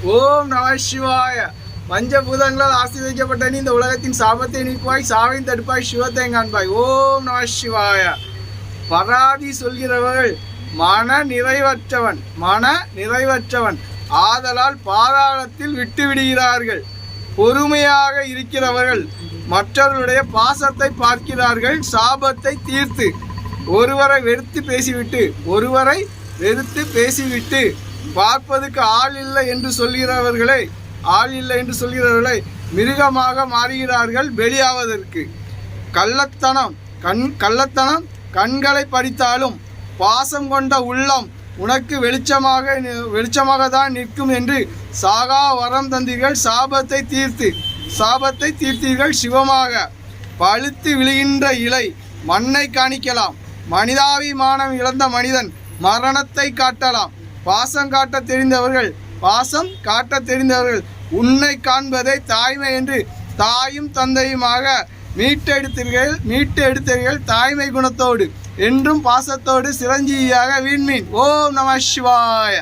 ஓம் நம சிவாய. பஞ்சபூதங்களால் ஆசீர்வதிக்கப்பட்ட நீ இந்த உலகத்தின் சாபத்தை நீக்குவாய், சாவையும் தடுப்பாய், சிவத்தை காண்பாய். ஓம் நம சிவாய. பராதி சொல்கிறவர்கள் மன நிறைவற்றவன் ஆதலால் பாதாளத்தில் விட்டு விடுகிறார்கள். பொறுமையாக இருக்கிறவர்கள் மற்றவர்களுடைய பாசத்தை பார்க்கிறார்கள். சாபத்தை தீர்த்து ஒருவரை வெறுத்து பேசிவிட்டு பார்ப்பதுக்கு ஆள் இல்லை என்று சொல்கிறவர்களை மிருகமாக மாறுகிறார்கள் பலியாவதற்கு. கள்ளத்தனம் கண்களை பறித்தாலும் பாசம் கொண்ட உள்ளம் உனக்கு வெளிச்சமாக தான் நிற்கும் என்று சாகா வரம் தந்தீர்கள். சாபத்தை தீர்த்தீர்கள் சிவமாக. பழுத்து விழுகின்ற இலை மண்ணை காணிக்கலாம். மனிதாபிமானம் இழந்த மனிதன் மரணத்தை காட்டலாம். பாசம் காட்ட தெரிந்தவர்கள் உன்னை காண்பதை தாய்மை என்று தாயும் தந்தையுமாக மீட்டெடுத்தீர்கள். தாய்மை குணத்தோடு என்றும் பாசத்தோடு சிரஞ்சீவியாக வீண்மீன். ஓம் நம சிவாய.